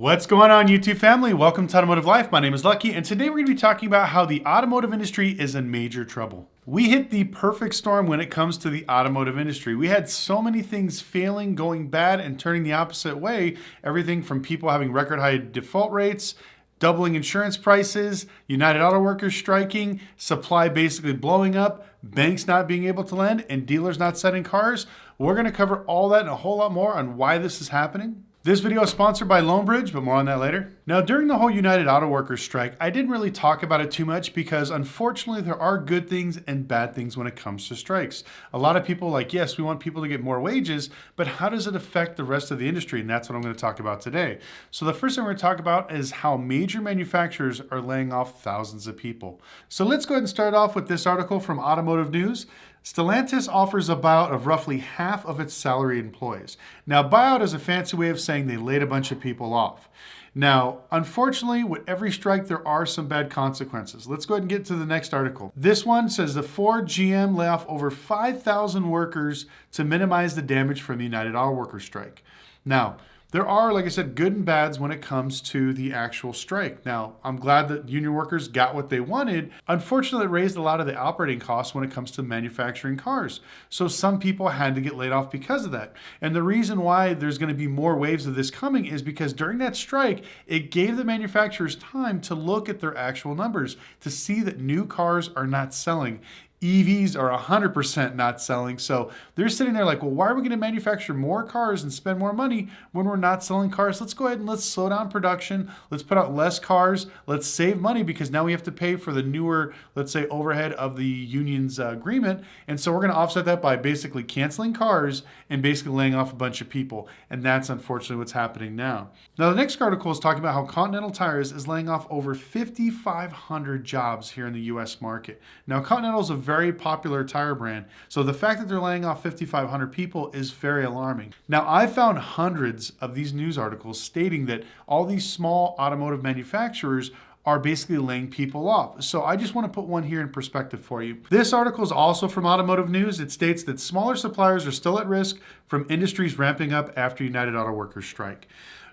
What's going on, YouTube family? Welcome to Automotive Life. My name is Lucky, and today we're going to be talking about how the automotive industry is in major trouble. We hit the perfect storm when it comes to the automotive industry. We had so many things failing, going bad, and turning the opposite way. Everything from people having record high default rates, doubling insurance prices, United Auto Workers striking, supply basically blowing up, banks not being able to lend, and dealers not selling cars. We're going to cover all that and a whole lot more on why this is happening. This video is sponsored by Lonebridge, but more on that later. Now, during the whole United Auto Workers strike, I didn't really talk about it too much because unfortunately there are good things and bad things when it comes to strikes. A lot of people are like, yes, we want people to get more wages, but how does it affect the rest of the industry? And that's what I'm going to talk about today. So the first thing we're going to talk about is how major manufacturers are laying off thousands of people. So let's go ahead and start off with this article from Automotive News. Stellantis offers a buyout of roughly half of its salaried employees. Now, buyout is a fancy way of saying they laid a bunch of people off. Now, unfortunately, with every strike, there are some bad consequences. Let's go ahead and get to the next article. This one says the Ford GM lay off over 5,000 workers to minimize the damage from the United Auto Workers strike. Now, there are, like I said, good and bads when it comes to the actual strike. Now, I'm glad that union workers got what they wanted. Unfortunately, it raised a lot of the operating costs when it comes to manufacturing cars. So some people had to get laid off because of that. And the reason why there's going to be more waves of this coming is because during that strike, it gave the manufacturers time to look at their actual numbers to see that new cars are not selling. EVs are 100% not selling. So they're sitting there like, well, why are we going to manufacture more cars and spend more money when we're not selling cars? Let's go ahead and let's slow down production. Let's put out less cars. Let's save money because now we have to pay for the newer, let's say, overhead of the union's agreement. And so we're going to offset that by basically canceling cars and basically laying off a bunch of people. And that's unfortunately what's happening now. Now, the next article is talking about how Continental Tires is laying off over 5,500 jobs here in the U.S. market. Now, Continental is a very popular tire brand. So the fact that they're laying off 5,500 people is very alarming. Now, I found hundreds of these news articles stating that all these small automotive manufacturers are basically laying people off. So I just want to put one here in perspective for you. This article is also from Automotive News. It states that smaller suppliers are still at risk from industries ramping up after United Auto Workers strike.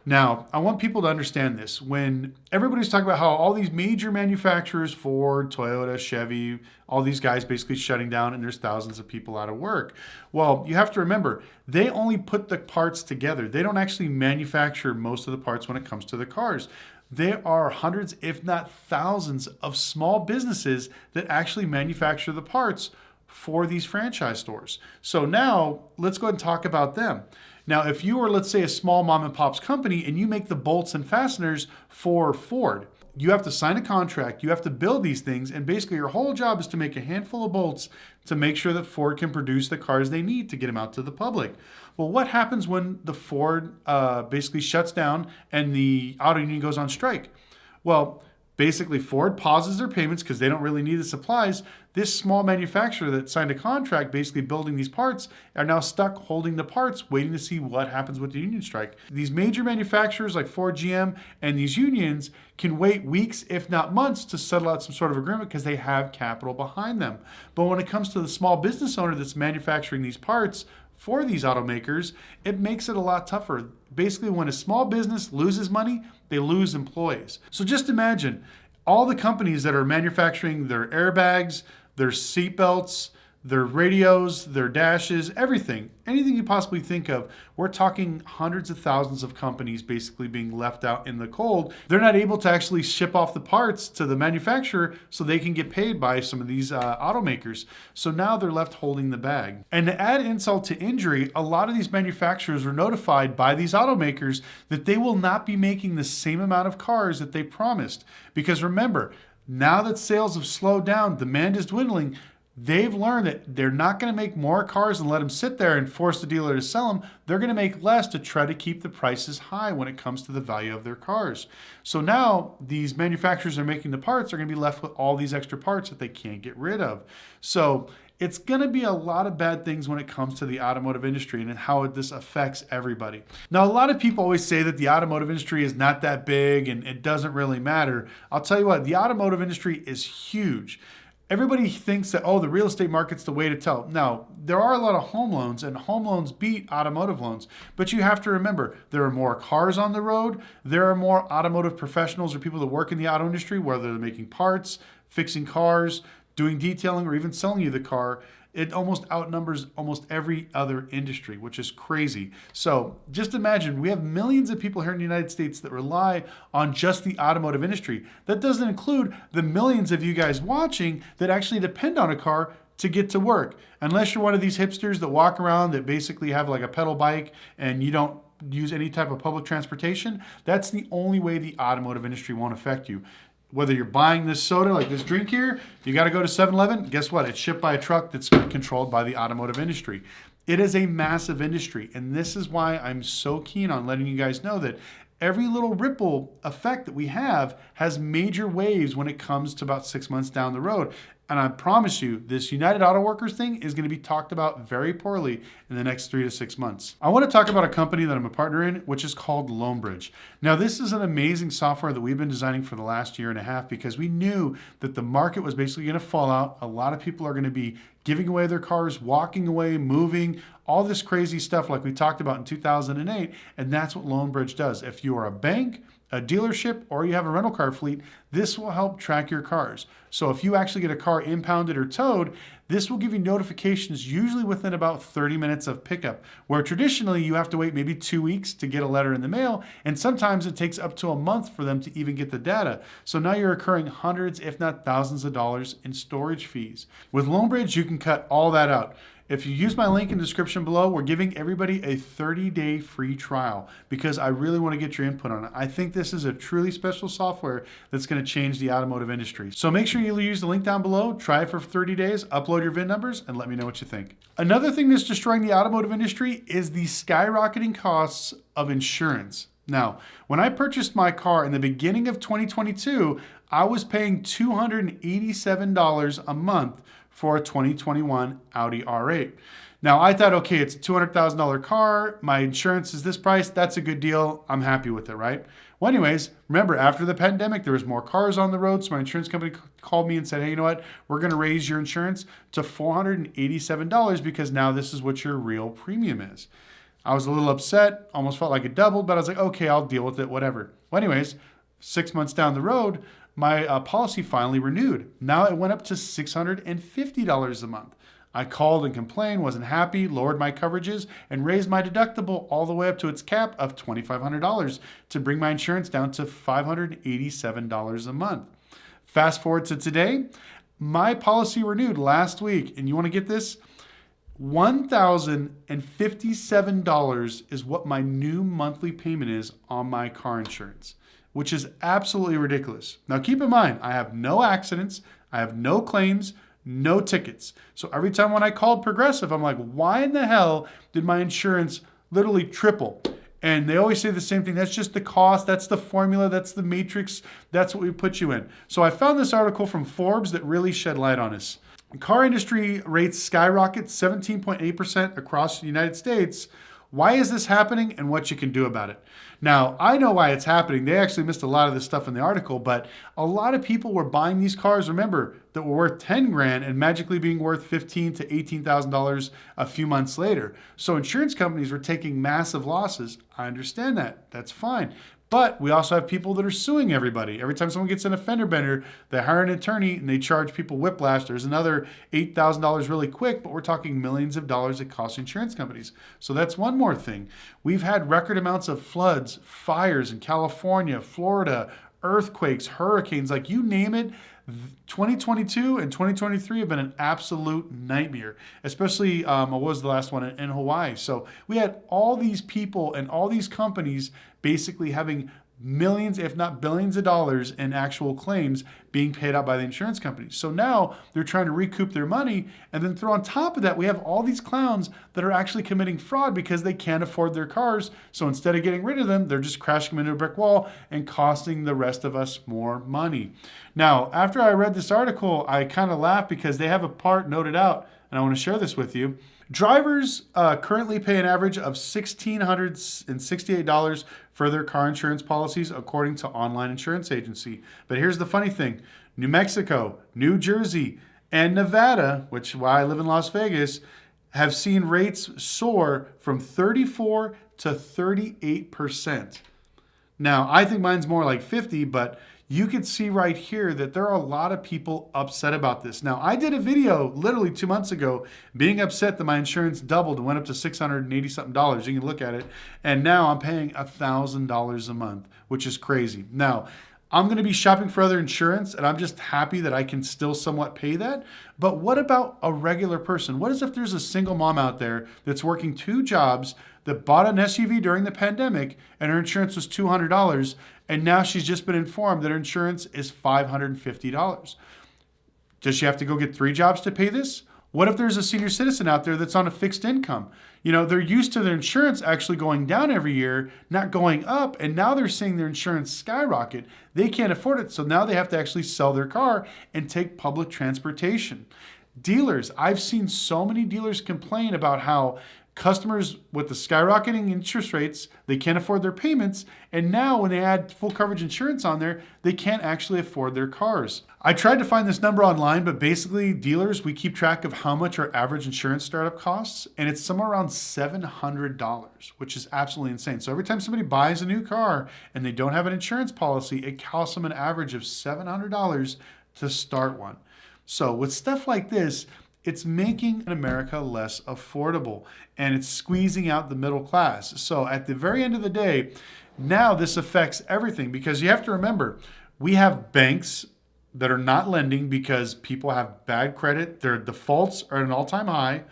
Now, I want people to understand this. When everybody's talking about how all these major manufacturers, Ford, Toyota, Chevy, all these guys basically shutting down and there's thousands of people out of work. Well, you have to remember, they only put the parts together. They don't actually manufacture most of the parts when it comes to the cars. There are hundreds, if not thousands, of small businesses that actually manufacture the parts for these franchise stores. So now, let's go ahead and talk about them. Now, if you are, let's say, a small mom and pop's company and you make the bolts and fasteners for Ford, you have to sign a contract, you have to build these things, and basically your whole job is to make a handful of bolts to make sure that Ford can produce the cars they need to get them out to the public. Well, what happens when the Ford basically shuts down and the auto union goes on strike? Well, basically, Ford pauses their payments because they don't really need the supplies. This small manufacturer that signed a contract basically building these parts are now stuck holding the parts, waiting to see what happens with the union strike. These major manufacturers like Ford, GM, and these unions can wait weeks, if not months, to settle out some sort of agreement because they have capital behind them. But when it comes to the small business owner that's manufacturing these parts for these automakers, it makes it a lot tougher. Basically, when a small business loses money, they lose employees. So just imagine all the companies that are manufacturing their airbags, their seatbelts, their radios, their dashes, everything, anything you possibly think of. We're talking hundreds of thousands of companies basically being left out in the cold. They're not able to actually ship off the parts to the manufacturer so they can get paid by some of these automakers. So now they're left holding the bag. And to add insult to injury, a lot of these manufacturers were notified by these automakers that they will not be making the same amount of cars that they promised. Because remember, now that sales have slowed down, demand is dwindling, they've learned that they're not going to make more cars and let them sit there and force the dealer to sell them. They're going to make less to try to keep the prices high when it comes to the value of their cars. So now these manufacturers that are making the parts are going to be left with all these extra parts that they can't get rid of. So it's going to be a lot of bad things when it comes to the automotive industry and how this affects everybody. Now, a lot of people always say that the automotive industry is not that big and it doesn't really matter. I'll tell you what, the automotive industry is huge. Everybody thinks that, oh, the real estate market's the way to tell. No, there are a lot of home loans, and home loans beat automotive loans. But you have to remember, there are more cars on the road. There are more automotive professionals or people that work in the auto industry, whether they're making parts, fixing cars, doing detailing, or even selling you the car. It almost outnumbers almost every other industry, which is crazy. So just imagine, we have millions of people here in the United States that rely on just the automotive industry. That doesn't include the millions of you guys watching that actually depend on a car to get to work. Unless you're one of these hipsters that walk around that basically have like a pedal bike and you don't use any type of public transportation, that's the only way the automotive industry won't affect you. Whether you're buying this soda, like this drink here, you got to go to 7-Eleven. Guess what? It's shipped by a truck that's controlled by the automotive industry. It is a massive industry. And this is why I'm so keen on letting you guys know that every little ripple effect that we have has major waves when it comes to about 6 months down the road. And I promise you, this United Auto Workers thing is going to be talked about very poorly in the next 3 to 6 months. I want to talk about a company that I'm a partner in, which is called Lopez. Now, this is an amazing software that we've been designing for the last year and a half because we knew that the market was basically going to fall out. A lot of people are going to be giving away their cars, walking away, moving, all this crazy stuff like we talked about in 2008. And that's what Lopez does. If you are a bank, a dealership, or you have a rental car fleet, this will help track your cars. So if you actually get a car impounded or towed, this will give you notifications usually within about 30 minutes of pickup, where traditionally you have to wait maybe 2 weeks to get a letter in the mail, and sometimes it takes up to a month for them to even get the data. So now you're incurring hundreds, if not thousands of dollars in storage fees. With Lopez, you can cut all that out. If you use my link in the description below, we're giving everybody a 30-day free trial because I really want to get your input on it. I think this is a truly special software that's going to change the automotive industry. So make sure you use the link down below, try it for 30 days, upload your VIN numbers, and let me know what you think. Another thing that's destroying the automotive industry is the skyrocketing costs of insurance. Now, when I purchased my car in the beginning of 2022, I was paying $287 a month for a 2021 Audi R8. Now I thought, okay, it's a $200,000 car. My insurance is this price. That's a good deal. I'm happy with it, right? Well, anyways, remember after the pandemic, there was more cars on the road. So my insurance company called me and said, hey, you know what? We're going to raise your insurance to $487 because now this is what your real premium is. I was a little upset, almost felt like it doubled, but I was like, okay, I'll deal with it, whatever. Well, anyways, 6 months down the road, my policy finally renewed. Now it went up to $650 a month. I called and complained, wasn't happy, lowered my coverages, and raised my deductible all the way up to its cap of $2,500 to bring my insurance down to $587 a month. Fast forward to today, my policy renewed last week, and you want to get this? $1,057 is what my new monthly payment is on my car insurance, which is absolutely ridiculous. Now keep in mind, I have no accidents, I have no claims, no tickets. So every time when I called Progressive, I'm like, why in the hell did my insurance literally triple? And they always say the same thing. That's just the cost. That's the formula. That's the matrix. That's what we put you in. So I found this article from Forbes that really shed light on this. Car industry rates skyrocket 17.8% across the United States. Why is this happening and what you can do about it? Now, I know why it's happening. They actually missed a lot of this stuff in the article, but a lot of people were buying these cars, remember, that were worth 10 grand and magically being worth $15,000 to $18,000 a few months later. So insurance companies were taking massive losses. I understand that. That's fine. But we also have people that are suing everybody. Every time someone gets in a fender bender, they hire an attorney and they charge people whiplash. There's another $8,000 really quick, but we're talking millions of dollars it costs insurance companies. So that's one more thing. We've had record amounts of floods, fires in California, Florida, earthquakes, hurricanes, like you name it. 2022 and 2023 have been an absolute nightmare, especially what was the last one in Hawaii. So we had all these people and all these companies basically having millions, if not billions of dollars in actual claims being paid out by the insurance companies. So now they're trying to recoup their money, and then throw on top of that, we have all these clowns that are actually committing fraud because they can't afford their cars. So instead of getting rid of them, they're just crashing them into a brick wall and costing the rest of us more money. Now, after I read this article, I kind of laughed because they have a part noted out, and I want to share this with you. Drivers currently pay an average of $1,668 for their car insurance policies, according to online insurance agency. But here's the funny thing. New Mexico, New Jersey, And Nevada, which is why I live in Las Vegas, have seen rates soar from 34 to 38%. Now, I think mine's more like 50, but you could see right here that there are a lot of people upset about this. Now, I did a video literally 2 months ago being upset that my insurance doubled and went up to $680 something. You can look at it. And now I'm paying $1,000 a month, which is crazy. Now, I'm going to be shopping for other insurance, and I'm just happy that I can still somewhat pay that. But what about a regular person? What if there's a single mom out there that's working 2 jobs, that bought an SUV during the pandemic, and her insurance was $200, and now she's just been informed that her insurance is $550? Does she have to go get 3 jobs to pay this? What if there's a senior citizen out there that's on a fixed income? They're used to their insurance actually going down every year, not going up, and now they're seeing their insurance skyrocket. They can't afford it, so now they have to actually sell their car and take public transportation. Dealers, I've seen so many dealers complain about how customers with the skyrocketing interest rates, they can't afford their payments, and now when they add full coverage insurance on there, they can't actually afford their cars. I tried to find this number online, but basically dealers, we keep track of how much our average insurance startup costs, and it's somewhere around $700, which is absolutely insane. So every time somebody buys a new car and they don't have an insurance policy, it costs them an average of $700 to start one. So with stuff like this, it's making America less affordable, and it's squeezing out the middle class. So at the very end of the day, now this affects everything, because you have to remember, we have banks that are not lending because people have bad credit. Their defaults are at an all-time high.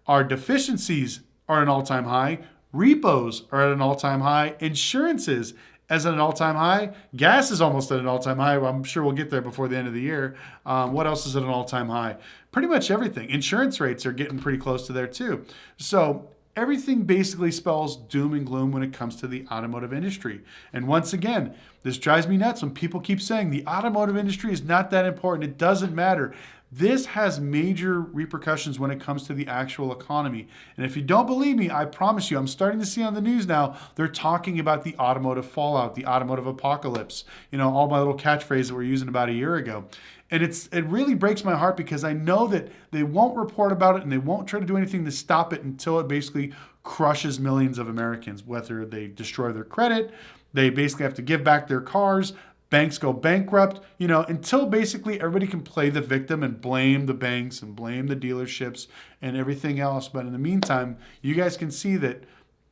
Our deficiencies are at an all-time high. Repos are at an all-time high. Insurances as at an all-time high. Gas is almost at an all-time high. I'm sure we'll get there before the end of the year. What else is at an all-time high? Pretty much everything. Insurance rates are getting pretty close to there too. So everything basically spells doom and gloom when it comes to the automotive industry. And once again, this drives me nuts when people keep saying the automotive industry is not that important. It doesn't matter. This has major repercussions when it comes to the actual economy. And if you don't believe me, I promise you, I'm starting to see on the news now, they're talking about the automotive fallout, the automotive apocalypse, all my little catchphrases that we're using about a year ago. And it really breaks my heart, because I know that they won't report about it and they won't try to do anything to stop it until it basically crushes millions of Americans, whether they destroy their credit, they basically have to give back their cars, banks go bankrupt, until basically everybody can play the victim and blame the banks and blame the dealerships and everything else. But in the meantime, you guys can see that,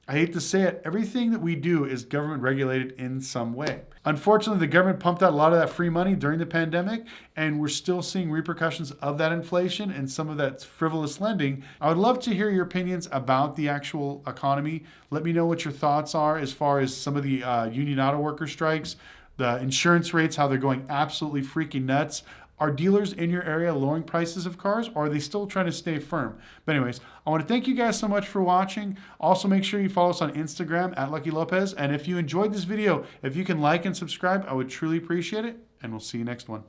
I hate to say it, everything that we do is government regulated in some way. Unfortunately, the government pumped out a lot of that free money during the pandemic, and we're still seeing repercussions of that inflation and some of that frivolous lending. I would love to hear your opinions about the actual economy. Let me know what your thoughts are as far as some of the union auto worker strikes, the insurance rates, how they're going absolutely freaking nuts. Are dealers in your area lowering prices of cars, or are they still trying to stay firm? But anyways, I want to thank you guys so much for watching. Also, make sure you follow us on Instagram at Lucky Lopez. And if you enjoyed this video, if you can like and subscribe, I would truly appreciate it. And we'll see you next one.